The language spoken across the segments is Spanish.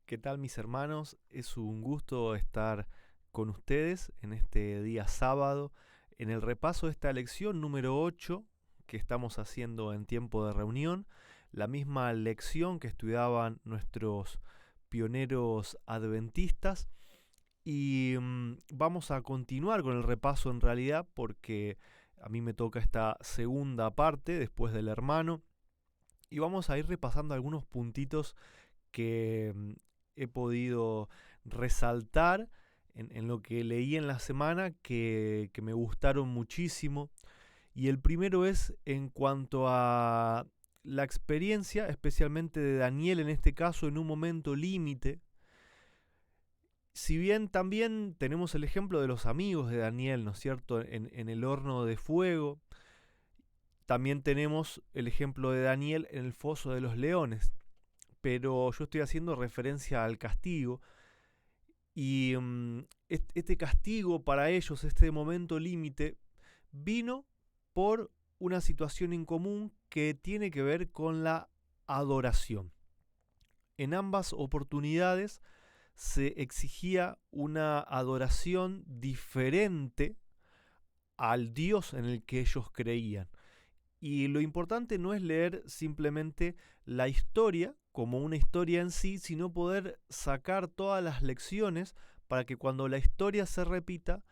¿Qué tal, mis hermanos? Es un gusto estar con ustedes en este día sábado en el repaso de esta lección número 8 que estamos haciendo en tiempo de reunión, la misma lección que estudiaban nuestros pioneros adventistas y vamos a continuar con el repaso en realidad porque a mí me toca esta segunda parte después del hermano y vamos a ir repasando algunos puntitos que he podido resaltar en lo que leí en la semana que me gustaron muchísimo. Y el primero es en cuanto a la experiencia, especialmente de Daniel en este caso, en un momento límite. Si bien también tenemos el ejemplo de los amigos de Daniel, ¿no es cierto?, en el horno de fuego, también tenemos el ejemplo de Daniel en el foso de los leones. Pero yo estoy haciendo referencia al castigo y este castigo para ellos, este momento límite, vino por una situación en común que tiene que ver con la adoración. En ambas oportunidades se exigía una adoración diferente al Dios en el que ellos creían. Y lo importante no es leer simplemente la historia como una historia en sí, sino poder sacar todas las lecciones para que cuando la historia se repita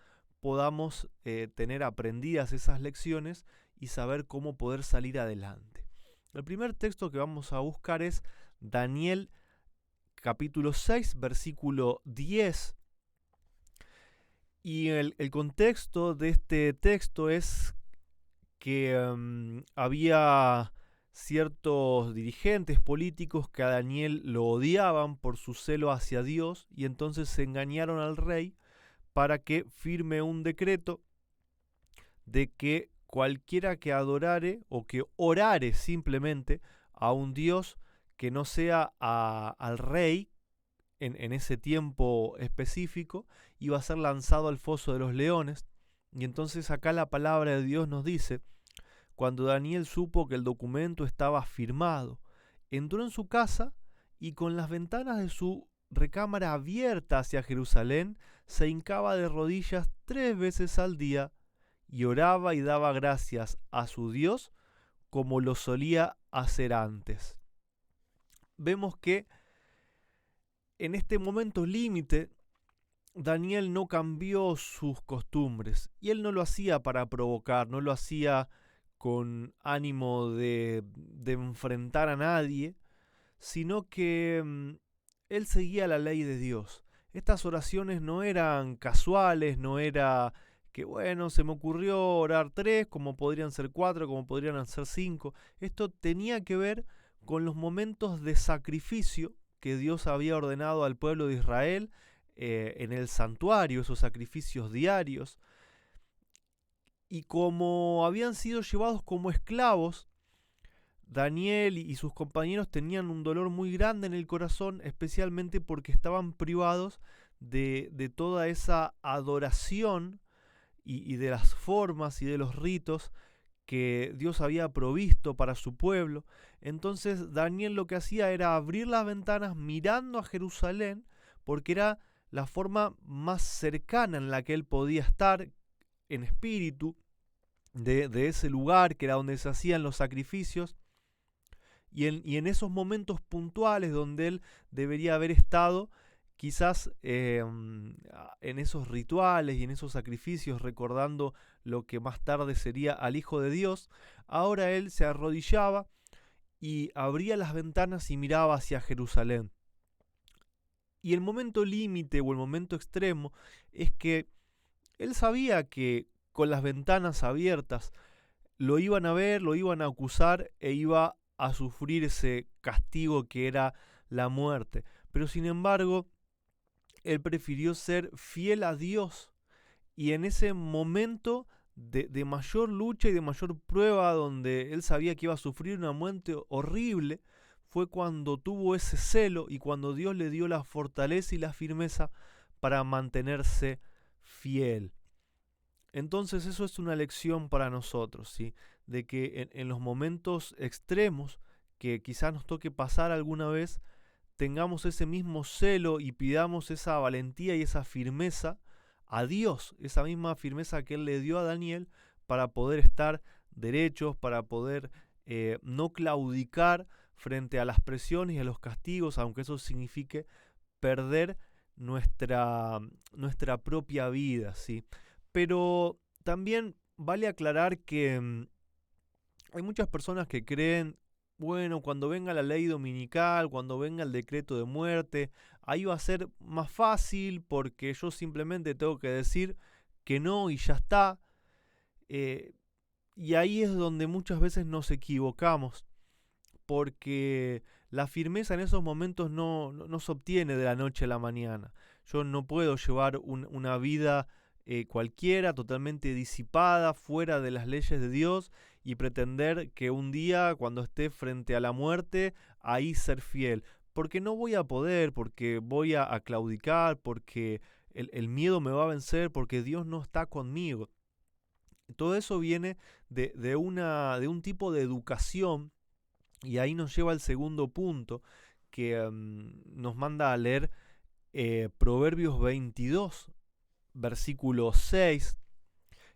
podamos tener aprendidas esas lecciones y saber cómo poder salir adelante. El primer texto que vamos a buscar es Daniel capítulo 6, versículo 10. Y el contexto de este texto es que había ciertos dirigentes políticos que a Daniel lo odiaban por su celo hacia Dios y entonces se engañaron al rey para que firme un decreto de que cualquiera que adorare o que orare simplemente a un Dios que no sea al rey en ese tiempo específico iba a ser lanzado al foso de los leones. Y entonces acá la palabra de Dios nos dice: cuando Daniel supo que el documento estaba firmado, entró en su casa y con las ventanas de su recámara abierta hacia Jerusalén, se hincaba de rodillas 3 veces al día y oraba y daba gracias a su Dios como lo solía hacer antes. Vemos que en este momento límite Daniel no cambió sus costumbres y él no lo hacía para provocar, no lo hacía con ánimo de enfrentar a nadie, sino que él seguía la ley de Dios. Estas oraciones no eran casuales, no era que bueno, se me ocurrió orar 3, como podrían ser 4, como podrían ser 5. Esto tenía que ver con los momentos de sacrificio que Dios había ordenado al pueblo de Israel en el santuario, esos sacrificios diarios. Y como habían sido llevados como esclavos, Daniel y sus compañeros tenían un dolor muy grande en el corazón, especialmente porque estaban privados de toda esa adoración y de las formas y de los ritos que Dios había provisto para su pueblo. Entonces Daniel lo que hacía era abrir las ventanas mirando a Jerusalén, porque era la forma más cercana en la que él podía estar en espíritu de ese lugar que era donde se hacían los sacrificios, y en esos momentos puntuales donde él debería haber estado, quizás en esos rituales y en esos sacrificios, recordando lo que más tarde sería al Hijo de Dios, ahora él se arrodillaba y abría las ventanas y miraba hacia Jerusalén. Y el momento límite o el momento extremo es que él sabía que con las ventanas abiertas lo iban a ver, lo iban a acusar e iba a sufrir ese castigo que era la muerte. Pero sin embargo, él prefirió ser fiel a Dios y en ese momento de mayor lucha y de mayor prueba donde él sabía que iba a sufrir una muerte horrible, fue cuando tuvo ese celo y cuando Dios le dio la fortaleza y la firmeza para mantenerse fiel. Entonces eso es una lección para nosotros, ¿sí? De que en los momentos extremos que quizás nos toque pasar alguna vez, tengamos ese mismo celo y pidamos esa valentía y esa firmeza a Dios, esa misma firmeza que Él le dio a Daniel para poder estar derechos, para poder no claudicar frente a las presiones y a los castigos, aunque eso signifique perder nuestra propia vida, ¿sí? Pero también vale aclarar que hay muchas personas que creen, bueno, cuando venga la ley dominical, cuando venga el decreto de muerte, ahí va a ser más fácil porque yo simplemente tengo que decir que no y ya está. Y ahí es donde muchas veces nos equivocamos, porque la firmeza en esos momentos no se obtiene de la noche a la mañana. Yo no puedo llevar una vida cualquiera, totalmente disipada, fuera de las leyes de Dios, y pretender que un día, cuando esté frente a la muerte, ahí ser fiel. Porque no voy a poder, porque voy a claudicar, porque el miedo me va a vencer, porque Dios no está conmigo. Todo eso viene de un tipo de educación, y ahí nos lleva al segundo punto que nos manda a leer Proverbios 22, versículo 6,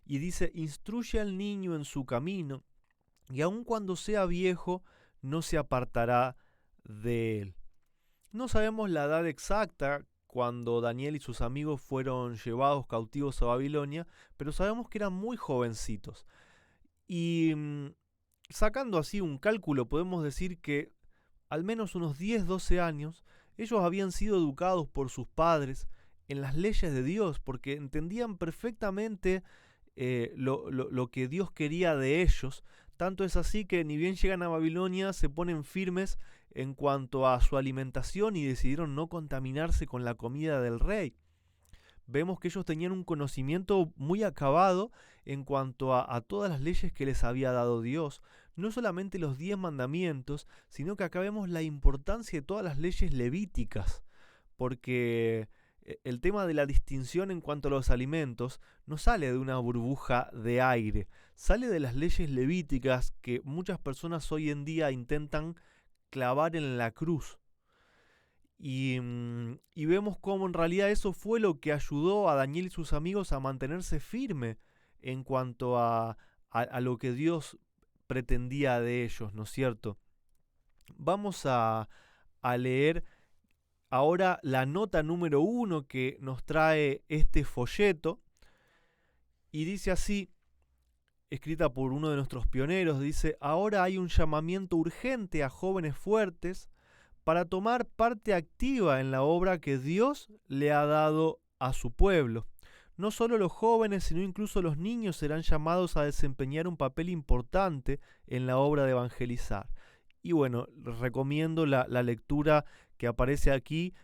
y dice: instruye al niño en su camino, y aun cuando sea viejo, no se apartará de él. No sabemos la edad exacta cuando Daniel y sus amigos fueron llevados cautivos a Babilonia, pero sabemos que eran muy jovencitos. Y sacando así un cálculo, podemos decir que al menos unos 10, 12 años, ellos habían sido educados por sus padres en las leyes de Dios, porque entendían perfectamente lo que Dios quería de ellos. Tanto es así que ni bien llegan a Babilonia, se ponen firmes en cuanto a su alimentación y decidieron no contaminarse con la comida del rey. Vemos que ellos tenían un conocimiento muy acabado en cuanto a todas las leyes que les había dado Dios. No solamente los 10 mandamientos, sino que acá vemos la importancia de todas las leyes levíticas, porque el tema de la distinción en cuanto a los alimentos no sale de una burbuja de aire, sale de las leyes levíticas que muchas personas hoy en día intentan clavar en la cruz. Y vemos cómo en realidad eso fue lo que ayudó a Daniel y sus amigos a mantenerse firme en cuanto a lo que Dios pretendía de ellos, ¿no es cierto? Vamos a leer ahora la nota número 1 que nos trae este folleto, y dice así, escrita por uno de nuestros pioneros, dice: ahora hay un llamamiento urgente a jóvenes fuertes para tomar parte activa en la obra que Dios le ha dado a su pueblo. No solo los jóvenes, sino incluso los niños serán llamados a desempeñar un papel importante en la obra de evangelizar. Y bueno, les recomiendo la lectura que aparece aquí,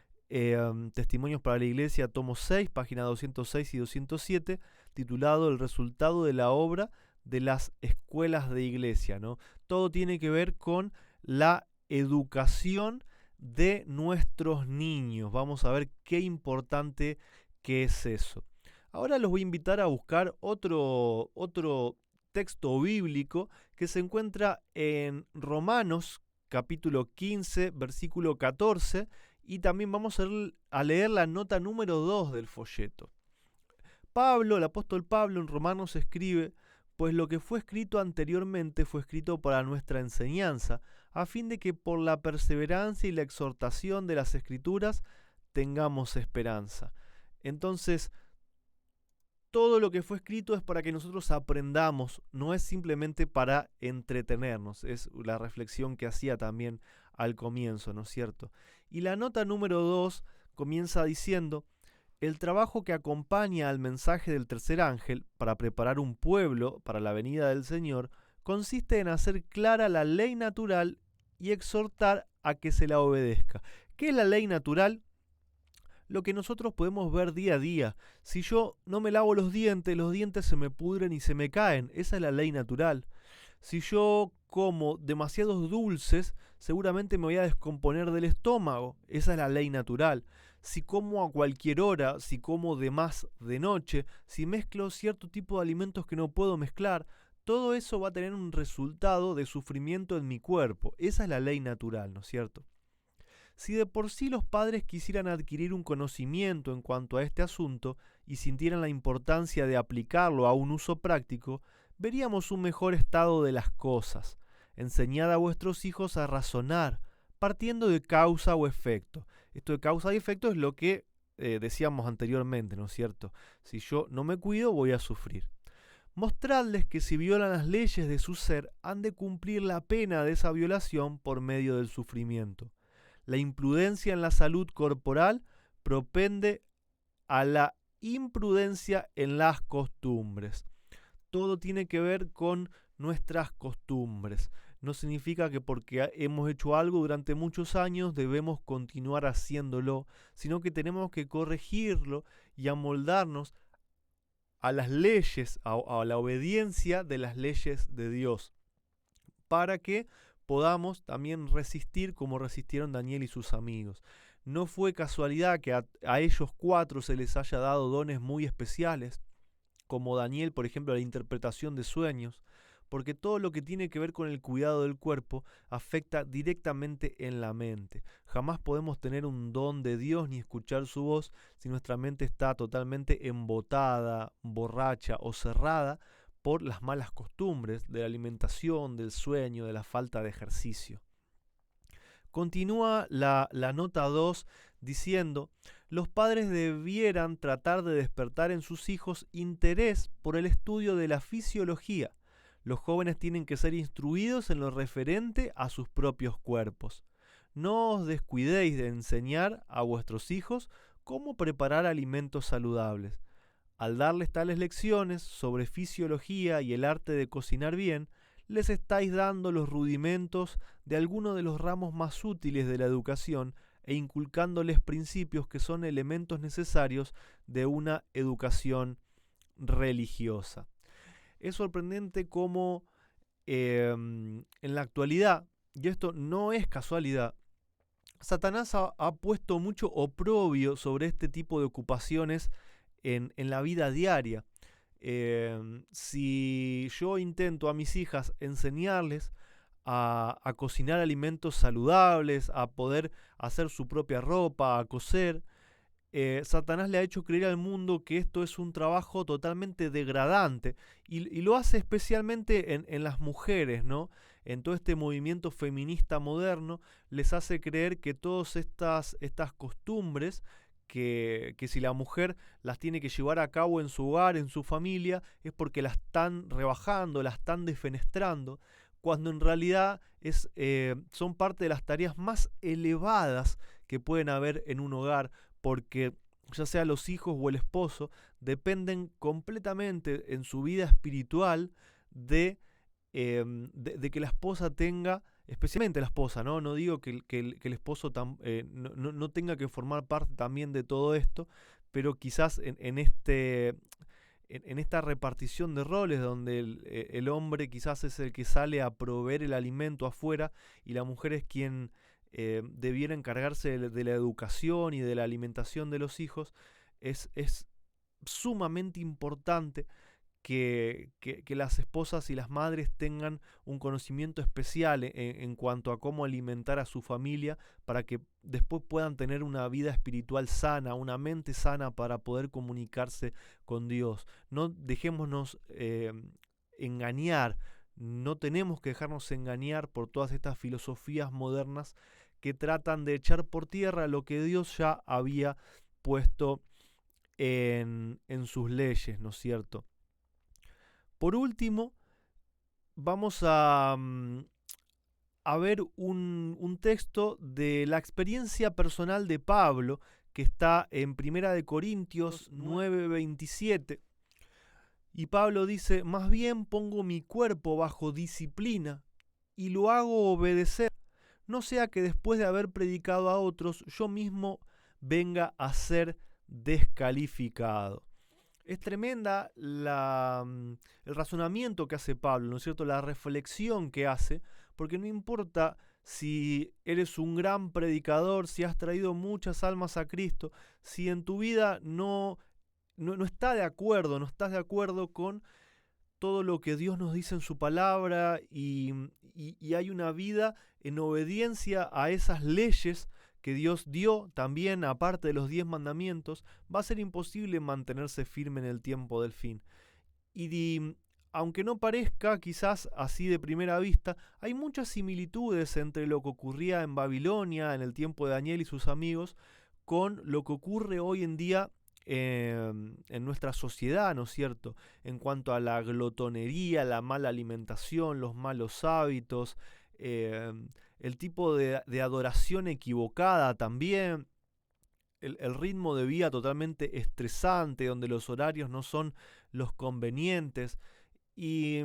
Testimonios para la Iglesia, tomo 6, página 206 y 207, titulado El resultado de la obra de las escuelas de iglesia, ¿no? Todo tiene que ver con la educación de nuestros niños. Vamos a ver qué importante que es eso. Ahora los voy a invitar a buscar otro texto bíblico que se encuentra en capítulo 15, versículo 14, y también vamos a leer la nota número 2 del folleto. Pablo, el apóstol Pablo, en Romanos escribe: pues lo que fue escrito anteriormente fue escrito para nuestra enseñanza, a fin de que por la perseverancia y la exhortación de las Escrituras tengamos esperanza. Entonces, todo lo que fue escrito es para que nosotros aprendamos, no es simplemente para entretenernos. Es la reflexión que hacía también al comienzo, ¿no es cierto? Y la nota número 2 comienza diciendo: el trabajo que acompaña al mensaje del tercer ángel para preparar un pueblo para la venida del Señor consiste en hacer clara la ley natural y exhortar a que se la obedezca. ¿Qué es la ley natural? Lo que nosotros podemos ver día a día. Si yo no me lavo los dientes se me pudren y se me caen. Esa es la ley natural. Si yo como demasiados dulces, seguramente me voy a descomponer del estómago. Esa es la ley natural. Si como a cualquier hora, si como de más de noche, si mezclo cierto tipo de alimentos que no puedo mezclar, todo eso va a tener un resultado de sufrimiento en mi cuerpo. Esa es la ley natural, ¿no es cierto? Si de por sí los padres quisieran adquirir un conocimiento en cuanto a este asunto y sintieran la importancia de aplicarlo a un uso práctico, veríamos un mejor estado de las cosas. Enseñad a vuestros hijos a razonar, partiendo de causa o efecto. Esto de causa y efecto es lo que decíamos anteriormente, ¿no es cierto? Si yo no me cuido, voy a sufrir. Mostradles que si violan las leyes de su ser, han de cumplir la pena de esa violación por medio del sufrimiento. La imprudencia en la salud corporal propende a la imprudencia en las costumbres. Todo tiene que ver con nuestras costumbres. No significa que porque hemos hecho algo durante muchos años debemos continuar haciéndolo, sino que tenemos que corregirlo y amoldarnos a las leyes, a la obediencia de las leyes de Dios, para que podamos también resistir como resistieron Daniel y sus amigos. No fue casualidad que a ellos 4 se les haya dado dones muy especiales, como Daniel, por ejemplo, la interpretación de sueños, porque todo lo que tiene que ver con el cuidado del cuerpo afecta directamente en la mente. Jamás podemos tener un don de Dios ni escuchar su voz si nuestra mente está totalmente embotada, borracha o cerrada por las malas costumbres de la alimentación, del sueño, de la falta de ejercicio. Continúa la nota 2 diciendo: los padres debieran tratar de despertar en sus hijos interés por el estudio de la fisiología. Los jóvenes tienen que ser instruidos en lo referente a sus propios cuerpos. No os descuidéis de enseñar a vuestros hijos cómo preparar alimentos saludables. Al darles tales lecciones sobre fisiología y el arte de cocinar bien, les estáis dando los rudimentos de alguno de los ramos más útiles de la educación e inculcándoles principios que son elementos necesarios de una educación religiosa. Es sorprendente cómo en la actualidad, y esto no es casualidad, Satanás ha puesto mucho oprobio sobre este tipo de ocupaciones en la vida diaria. Si yo intento a mis hijas enseñarles a cocinar alimentos saludables, a poder hacer su propia ropa, a coser, Satanás le ha hecho creer al mundo que esto es un trabajo totalmente degradante y lo hace especialmente en las mujeres, ¿no? En todo este movimiento feminista moderno les hace creer que todas estas costumbres que si la mujer las tiene que llevar a cabo en su hogar, en su familia, es porque las están rebajando, las están defenestrando, cuando en realidad son parte de las tareas más elevadas que pueden haber en un hogar, porque ya sea los hijos o el esposo, dependen completamente en su vida espiritual de que la esposa tenga, especialmente la esposa, no digo que el esposo no tenga que formar parte también de todo esto, pero quizás en esta repartición de roles donde el hombre quizás es el que sale a proveer el alimento afuera y la mujer es quien debiera encargarse de la educación y de la alimentación de los hijos, es sumamente importante que las esposas y las madres tengan un conocimiento especial en cuanto a cómo alimentar a su familia para que después puedan tener una vida espiritual sana, una mente sana para poder comunicarse con Dios. No dejémonos engañar, no tenemos que dejarnos engañar por todas estas filosofías modernas que tratan de echar por tierra lo que Dios ya había puesto en sus leyes, ¿no es cierto? Por último, vamos a ver un texto de la experiencia personal de Pablo, que está en 1 Corintios 9:27. Y Pablo dice: más bien pongo mi cuerpo bajo disciplina y lo hago obedecer, no sea que después de haber predicado a otros, yo mismo venga a ser descalificado. Es tremenda el razonamiento que hace Pablo, ¿no es cierto? La reflexión que hace, porque no importa si eres un gran predicador, si has traído muchas almas a Cristo, si en tu vida no está de acuerdo, no estás de acuerdo con todo lo que Dios nos dice en su palabra y hay una vida en obediencia a esas leyes que Dios dio también, aparte de los 10 mandamientos, va a ser imposible mantenerse firme en el tiempo del fin. Y aunque no parezca quizás así de primera vista, hay muchas similitudes entre lo que ocurría en Babilonia en el tiempo de Daniel y sus amigos con lo que ocurre hoy en día en nuestra sociedad, ¿no es cierto? En cuanto a la glotonería, la mala alimentación, los malos hábitos, eh, el tipo de adoración equivocada también, el ritmo de vida totalmente estresante, donde los horarios no son los convenientes. Y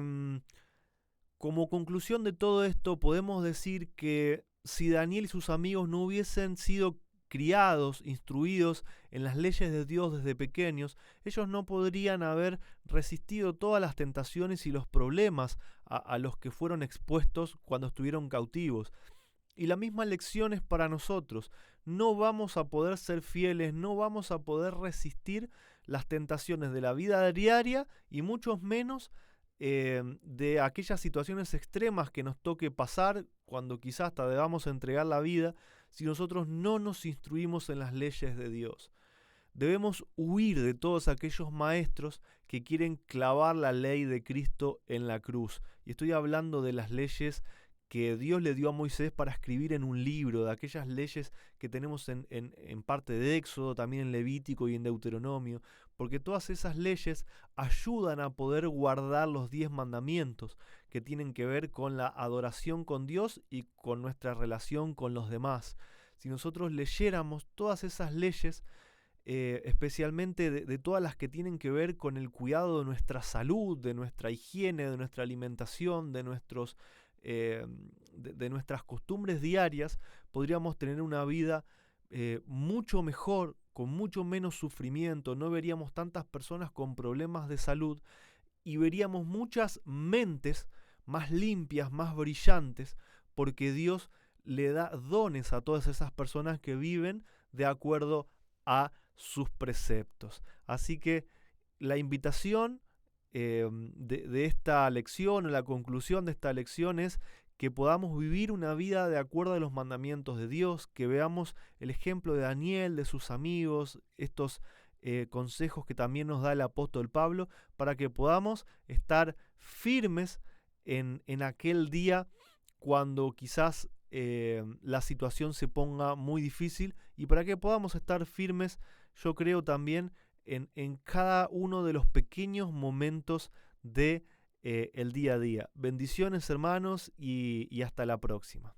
como conclusión de todo esto, podemos decir que si Daniel y sus amigos no hubiesen sido criados, instruidos en las leyes de Dios desde pequeños, ellos no podrían haber resistido todas las tentaciones y los problemas a los que fueron expuestos cuando estuvieron cautivos. Y la misma lección es para nosotros. No vamos a poder ser fieles, no vamos a poder resistir las tentaciones de la vida diaria y mucho menos de aquellas situaciones extremas que nos toque pasar cuando quizás hasta debamos entregar la vida si nosotros no nos instruimos en las leyes de Dios. Debemos huir de todos aquellos maestros que quieren clavar la ley de Cristo en la cruz. Y estoy hablando de las leyes que Dios le dio a Moisés para escribir en un libro, de aquellas leyes que tenemos en parte de Éxodo, también en Levítico y en Deuteronomio, porque todas esas leyes ayudan a poder guardar los 10 mandamientos que tienen que ver con la adoración con Dios y con nuestra relación con los demás. Si nosotros leyéramos todas esas leyes, especialmente de todas las que tienen que ver con el cuidado de nuestra salud, de nuestra higiene, de nuestra alimentación, de nuestras costumbres diarias, podríamos tener una vida mucho mejor, con mucho menos sufrimiento, no veríamos tantas personas con problemas de salud y veríamos muchas mentes más limpias, más brillantes, porque Dios le da dones a todas esas personas que viven de acuerdo a sus preceptos. Así que la invitación de esta lección, o la conclusión de esta lección, es que podamos vivir una vida de acuerdo a los mandamientos de Dios, que veamos el ejemplo de Daniel, de sus amigos, estos consejos que también nos da el apóstol Pablo, para que podamos estar firmes en aquel día cuando quizás la situación se ponga muy difícil, y para que podamos estar firmes, yo creo también, en cada uno de los pequeños momentos de el día a día. Bendiciones, hermanos, y hasta la próxima.